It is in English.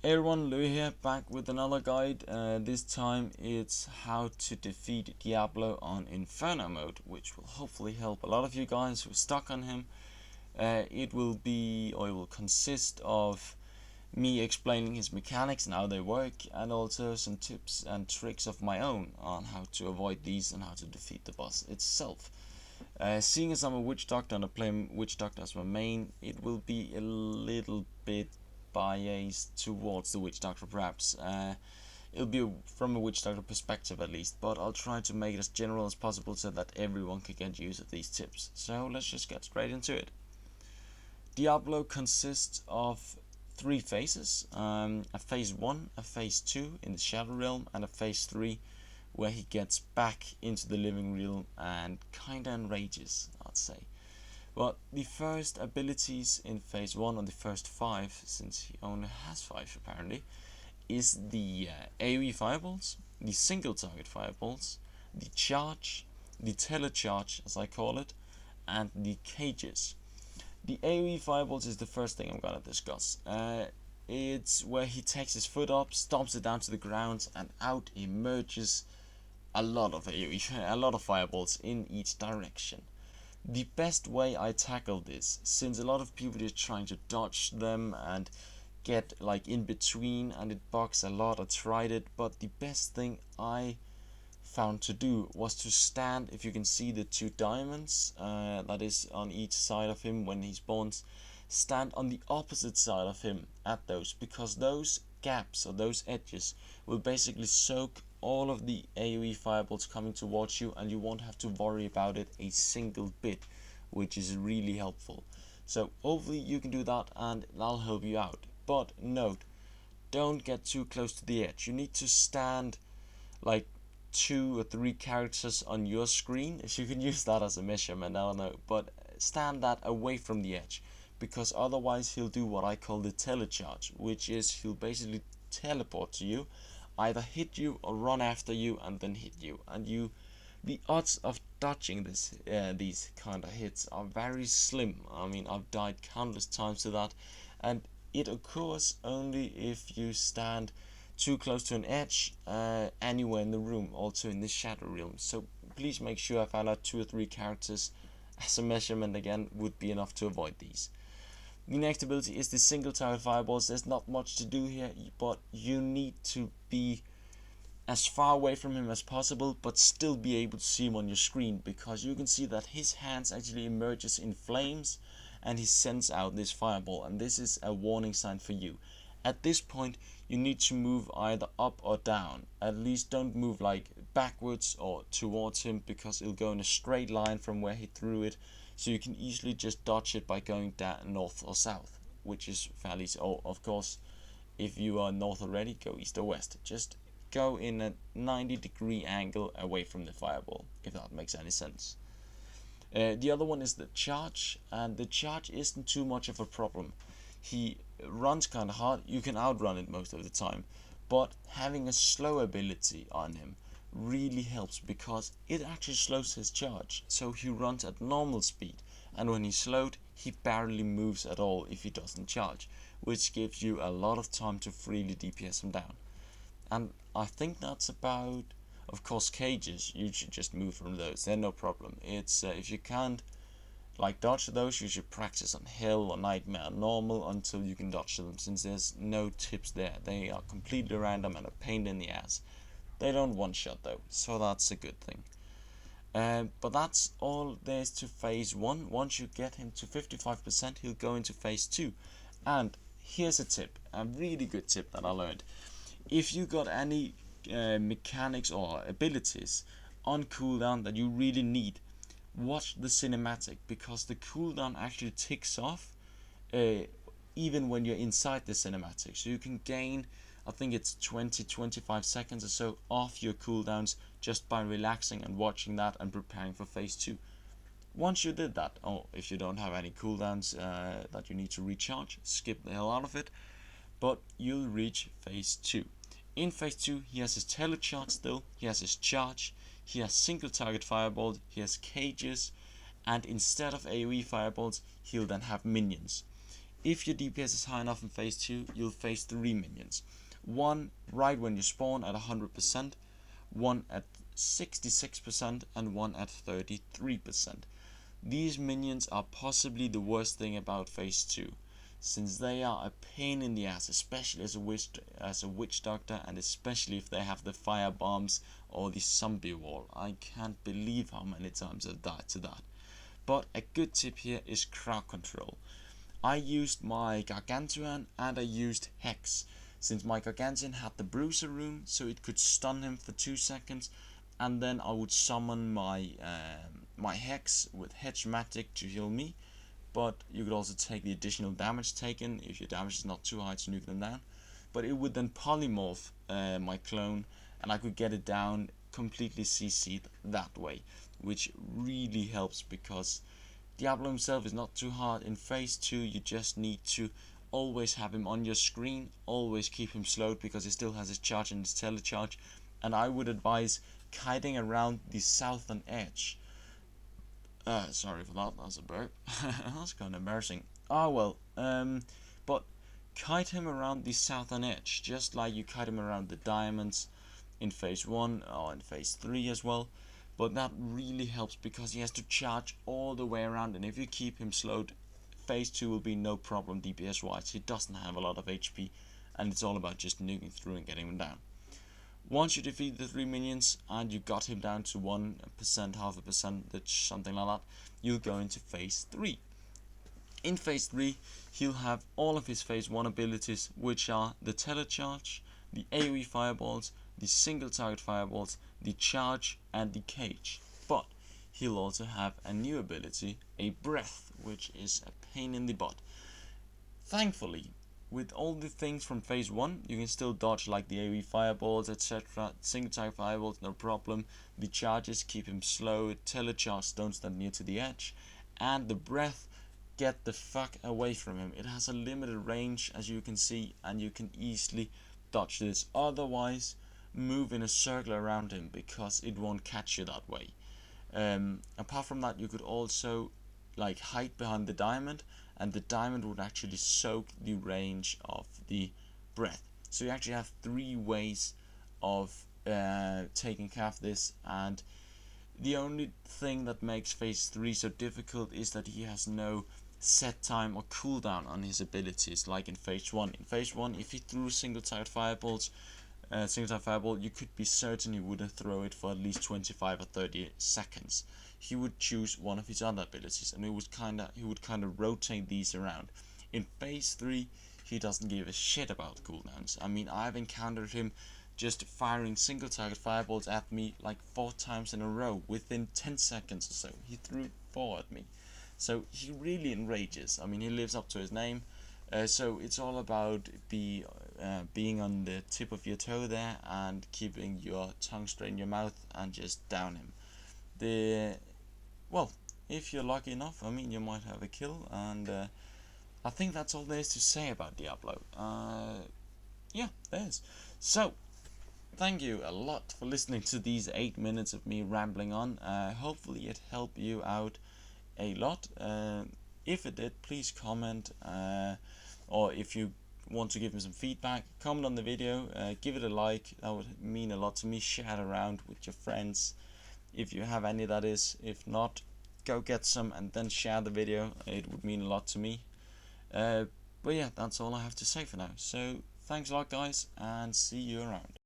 Hey everyone, Louis here, back with another guide. This time it's how to defeat Diablo on Inferno mode, which will hopefully help a lot of you guys who are stuck on him. It will consist of me explaining his mechanics and how they work, and also some tips and tricks of my own on how to avoid these and how to defeat the boss itself. Seeing as I'm a witch doctor and I play witch doctor as my main, it will be a little bit biased towards the witch doctor perhaps. It'll be from a witch doctor perspective at least, but I'll try to make it as general as possible so that everyone can get use of these tips. So let's just get straight into it. Diablo consists of three phases, a phase 1, a phase 2 in the Shadow Realm, and a phase 3 where he gets back into the living realm and kinda enrages, I'd say. Well, the first abilities in phase 1, or the first 5, since he only has 5 apparently, is the AoE fireballs, the single target fireballs, the charge, the telecharge as I call it, and the cages. The AoE fireballs is the first thing I'm gonna discuss. It's where he takes his foot up, stomps it down to the ground, and out emerges a lot of AoE, a lot of fireballs in each direction. The best way I tackle this, since a lot of people are trying to dodge them and get like in between, and it bugs a lot. I tried it, but the best thing I found to do was to stand, if you can see the two diamonds that is on each side of him when he spawns, stand on the opposite side of him at those, because those gaps or those edges will basically soak all of the AoE fireballs coming towards you, and you won't have to worry about it a single bit, which is really helpful. So hopefully you can do that and that'll help you out. But note, don't get too close to the edge. You need to stand like 2 or 3 characters on your screen, if you can use that as a measurement, I don't know, but stand that away from the edge, because otherwise he'll do what I call the telecharge, which is he'll basically teleport to you, either hit you or run after you and then hit you, and the odds of dodging these kind of hits are very slim. I mean, I've died countless times to that, and it occurs only if you stand too close to an edge anywhere in the room, also in the Shadow Realm. So please make sure I found out 2 or 3 characters as a measurement again would be enough to avoid these. The next ability is the single target fireballs. There's not much to do here, but you need to be as far away from him as possible, but still be able to see him on your screen, because you can see that his hands actually emerges in flames and he sends out this fireball, and this is a warning sign for you. At this point you need to move either up or down. At least don't move like backwards or towards him, because it'll go in a straight line from where he threw it, so you can easily just dodge it by going down north or south, which is fairly easy. Oh, of course, if you are north already, go east or west. Just go in a 90-degree angle away from the fireball, if that makes any sense. The other one is the charge, and the charge isn't too much of a problem. He runs kind of hard, you can outrun it most of the time, but having a slow ability on him really helps, because it actually slows his charge, so he runs at normal speed, and when he's slowed he barely moves at all if he doesn't charge, which gives you a lot of time to freely DPS him down. And I think that's about, of course, cages, you should just move from those, they're no problem. It's if you can't like dodge those, you should practice on Hell or Nightmare or Normal until you can dodge them, since there's no tips there. They are completely random and a pain in the ass. They don't one shot though, so that's a good thing. But that's all there is to phase 1. Once you get him to 55%, he'll go into phase 2. And here's a tip, a really good tip that I learned. If you got any mechanics or abilities on cooldown that you really need, watch the cinematic, because the cooldown actually ticks off even when you're inside the cinematic, so you can gain, I think it's 20-25 seconds or so off your cooldowns just by relaxing and watching that and preparing for phase 2. Once you did that, oh, if you don't have any cooldowns that you need to recharge, skip the hell out of it, but you'll reach phase 2. In phase 2 he has his telecharge still, he has his charge, he has single target fireballs, he has cages, and instead of AoE fireballs he'll then have minions. If your DPS is high enough in phase 2, you'll face 3 minions. One right when you spawn at 100%, one at 66%, and one at 33%. These minions are possibly the worst thing about phase 2, since they are a pain in the ass, especially as a witch doctor, and especially if they have the fire bombs or the zombie wall. I can't believe how many times I've died to that. But a good tip here is crowd control. I used my Gargantuan and I used Hex, since my Gargantuan had the Bruiser rune, so it could stun him for 2 seconds, and then I would summon my my Hex with Hedgematic to heal me, but you could also take the additional damage taken if your damage is not too high to nuke them down. But it would then polymorph my clone, and I could get it down completely CC'd that way, which really helps because Diablo himself is not too hard. In phase 2 you just need to always have him on your screen, always keep him slowed because he still has his charge and his telecharge, and I would advise kiting around the southern edge. Sorry for that, that's a burp. That's kind of embarrassing. But kite him around the southern edge, just like you kite him around the diamonds in phase 1 or in phase 3 as well. But that really helps because he has to charge all the way around, and if you keep him slowed, phase 2 will be no problem DPS wise. He doesn't have a lot of HP, and it's all about just nuking through and getting him down. Once you defeat the 3 minions and you got him down to 1%, half a percentage, something like that, you'll go into phase 3. In phase 3, he'll have all of his phase 1 abilities, which are the telecharge, the AoE fireballs, the single target fireballs, the charge, and the cage. But he'll also have a new ability, a breath, which is a pain in the butt. Thankfully, with all the things from phase 1, you can still dodge like the AoE fireballs, etc. Single target fireballs, no problem. The charges keep him slow, telecharge, don't stand near to the edge, and the breath, get the fuck away from him. It has a limited range, as you can see, and you can easily dodge this. Otherwise, move in a circle around him because it won't catch you that way. Apart from that, you could also like hide behind the diamond, and the diamond would actually soak the range of the breath. So you actually have 3 ways of taking care of this, and the only thing that makes phase 3 so difficult is that he has no set time or cooldown on his abilities like in phase 1. In phase 1, if he threw single target fireball, you could be certain he wouldn't throw it for at least 25 or 30 seconds. He would choose one of his other abilities, and he would kind of rotate these around. In phase 3, he doesn't give a shit about cooldowns. I mean, I've encountered him just firing single target fireballs at me like 4 times in a row within 10 seconds or so. He threw 4 at me. So he really enrages. I mean, he lives up to his name. So it's all about being on the tip of your toe there and keeping your tongue straight in your mouth and just down him. Well, if you're lucky enough, I mean, you might have a kill, and I think that's all there is to say about Diablo. Yeah, there's. So, thank you a lot for listening to these 8 minutes of me rambling on. Hopefully it helped you out a lot. If it did, please comment, or if you want to give me some feedback, comment on the video, give it a like. That would mean a lot to me. Share it around with your friends if you have any, that is. If not, go get some and then share the video. It would mean a lot to me. But yeah, that's all I have to say for now. So thanks a lot, guys, and see you around.